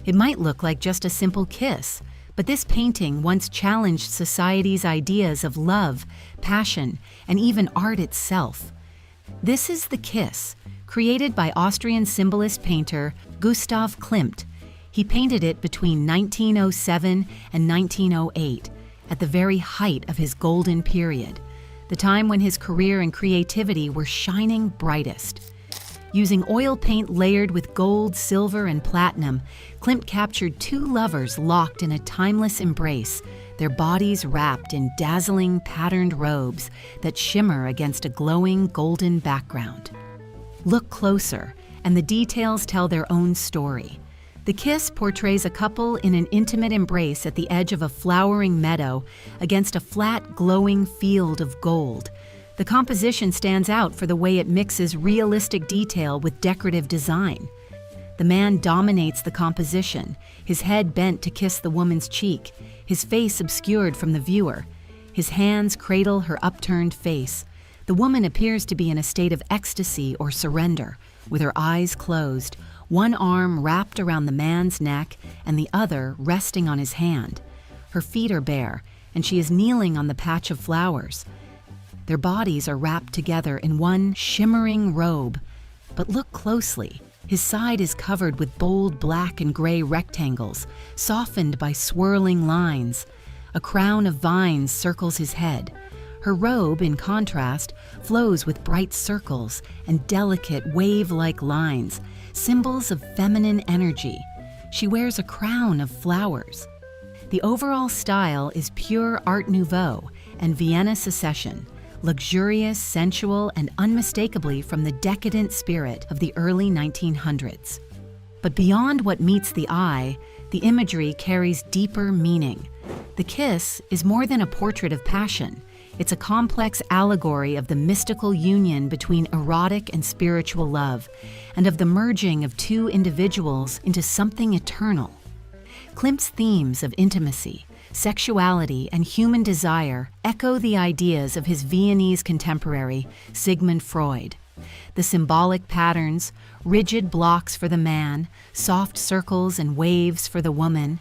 It might look like just a simple kiss, but this painting once challenged society's ideas of love, passion, and even art itself. This is the kiss, created by Austrian symbolist painter Gustav Klimt. He painted it between 1907 and 1908, at the very height of his golden period, the time when his career and creativity were shining brightest. Using oil paint layered with gold, silver, and platinum, Klimt captured two lovers locked in a timeless embrace, their bodies wrapped in dazzling, patterned robes that shimmer against a glowing golden background. Look closer, and the details tell their own story. The kiss portrays a couple in an intimate embrace at the edge of a flowering meadow against a flat, glowing field of gold. The composition stands out for the way it mixes realistic detail with decorative design. The man dominates the composition, his head bent to kiss the woman's cheek, his face obscured from the viewer. His hands cradle her upturned face. The woman appears to be in a state of ecstasy or surrender, with her eyes closed, one arm wrapped around the man's neck and the other resting on his hand. Her feet are bare, and she is kneeling on the patch of flowers. Their bodies are wrapped together in one shimmering robe. But look closely. His side is covered with bold black and gray rectangles, softened by swirling lines. A crown of vines circles his head. Her robe, in contrast, flows with bright circles and delicate wave-like lines, symbols of feminine energy. She wears a crown of flowers. The overall style is pure Art Nouveau and Vienna Secession, luxurious, sensual, and unmistakably from the decadent spirit of the early 1900s. But beyond what meets the eye, the imagery carries deeper meaning. The kiss is more than a portrait of passion. It's a complex allegory of the mystical union between erotic and spiritual love, and of the merging of two individuals into something eternal. Klimt's themes of intimacy, sexuality, and human desire echo the ideas of his Viennese contemporary, Sigmund Freud. The symbolic patterns, rigid blocks for the man, soft circles and waves for the woman,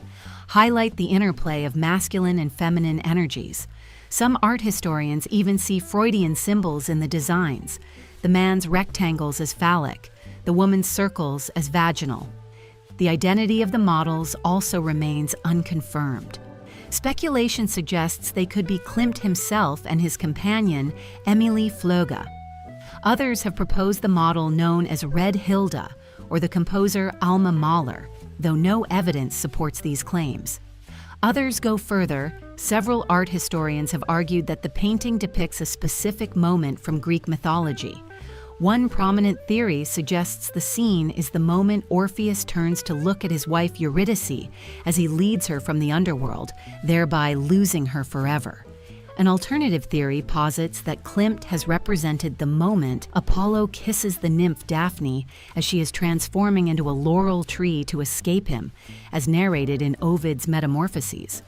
highlight the interplay of masculine and feminine energies. Some art historians even see Freudian symbols in the designs, the man's rectangles as phallic, the woman's circles as vaginal. The identity of the models also remains unconfirmed. Speculation suggests they could be Klimt himself and his companion, Emilie Flöge. Others have proposed the model known as Red Hilda, or the composer Alma Mahler, though no evidence supports these claims. Others go further. Several art historians have argued that the painting depicts a specific moment from Greek mythology. One prominent theory suggests the scene is the moment Orpheus turns to look at his wife Eurydice as he leads her from the underworld, thereby losing her forever. An alternative theory posits that Klimt has represented the moment Apollo kisses the nymph Daphne as she is transforming into a laurel tree to escape him, as narrated in Ovid's Metamorphoses.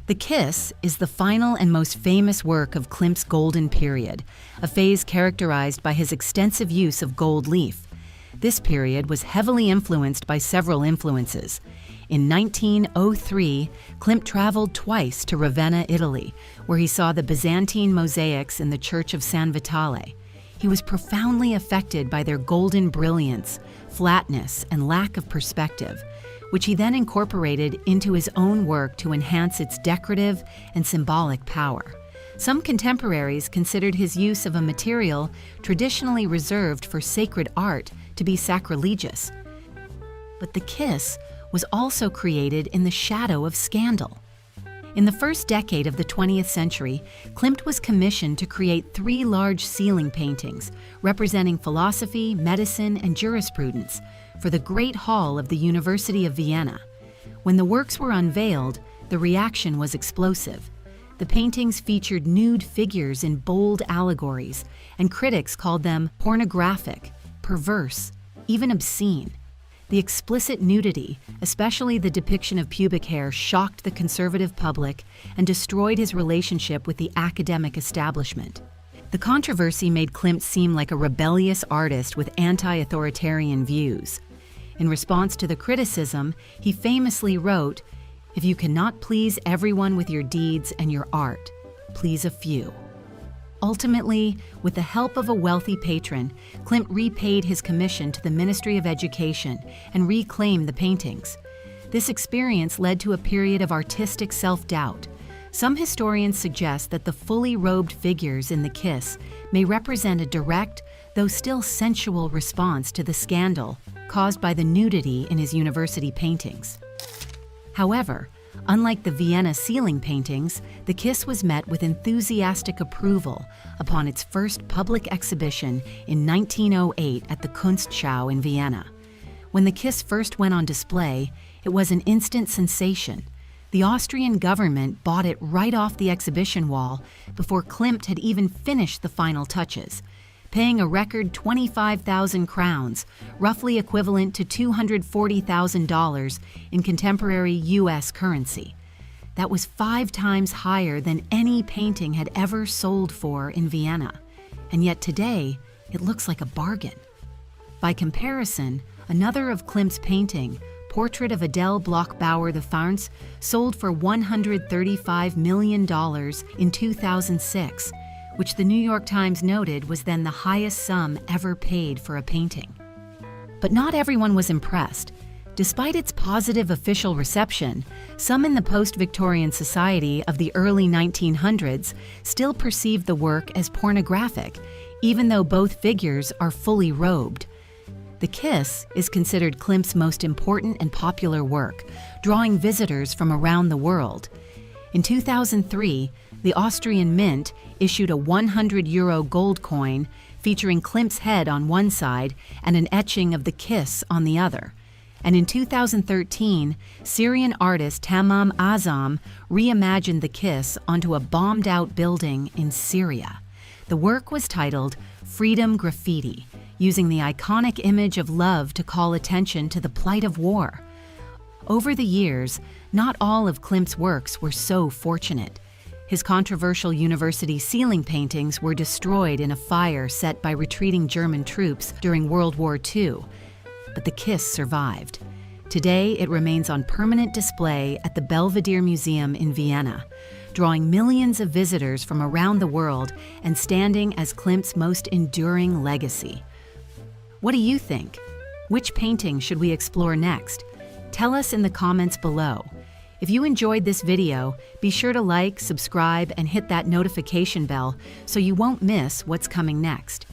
The Kiss is the final and most famous work of Klimt's golden period, a phase characterized by his extensive use of gold leaf. This period was heavily influenced by several influences. In 1903, Klimt traveled twice to Ravenna, Italy, where he saw the Byzantine mosaics in the Church of San Vitale. He was profoundly affected by their golden brilliance, flatness, and lack of perspective, which he then incorporated into his own work to enhance its decorative and symbolic power. Some contemporaries considered his use of a material traditionally reserved for sacred art to be sacrilegious. But the kiss was also created in the shadow of scandal. In the first decade of the 20th century, Klimt was commissioned to create 3 large ceiling paintings representing philosophy, medicine, and jurisprudence for the Great Hall of the University of Vienna. When the works were unveiled, the reaction was explosive. The paintings featured nude figures in bold allegories, and critics called them pornographic, perverse, even obscene. The explicit nudity, especially the depiction of pubic hair, shocked the conservative public and destroyed his relationship with the academic establishment. The controversy made Klimt seem like a rebellious artist with anti-authoritarian views. In response to the criticism, he famously wrote, "If you cannot please everyone with your deeds and your art, please a few." Ultimately, with the help of a wealthy patron, Klimt repaid his commission to the Ministry of Education and reclaimed the paintings. This experience led to a period of artistic self-doubt. Some historians suggest that the fully robed figures in the kiss may represent a direct, though still sensual response to the scandal caused by the nudity in his university paintings. However, unlike the Vienna ceiling paintings, the kiss was met with enthusiastic approval upon its first public exhibition in 1908 at the Kunstschau in Vienna. When the kiss first went on display, it was an instant sensation. The Austrian government bought it right off the exhibition wall before Klimt had even finished the final touches, paying a record 25,000 crowns, roughly equivalent to $240,000 in contemporary U.S. currency. That was 5 times higher than any painting had ever sold for in Vienna. And yet today, it looks like a bargain. By comparison, another of Klimt's painting, Portrait of Adele Bloch-Bauer the France, sold for $135 million in 2006, which the New York Times noted was then the highest sum ever paid for a painting. But not everyone was impressed. Despite its positive official reception, some in the post-Victorian society of the early 1900s still perceived the work as pornographic, even though both figures are fully robed. The Kiss is considered Klimt's most important and popular work, drawing visitors from around the world. In 2003, the Austrian Mint issued a €100 gold coin featuring Klimt's head on one side and an etching of the kiss on the other. And in 2013, Syrian artist Tamam Azam reimagined the kiss onto a bombed-out building in Syria. The work was titled Freedom Graffiti, using the iconic image of love to call attention to the plight of war. Over the years, not all of Klimt's works were so fortunate. His controversial university ceiling paintings were destroyed in a fire set by retreating German troops during World War II, but the kiss survived. Today, it remains on permanent display at the Belvedere Museum in Vienna, drawing millions of visitors from around the world and standing as Klimt's most enduring legacy. What do you think? Which painting should we explore next? Tell us in the comments below. If you enjoyed this video, be sure to like, subscribe, and hit that notification bell so you won't miss what's coming next.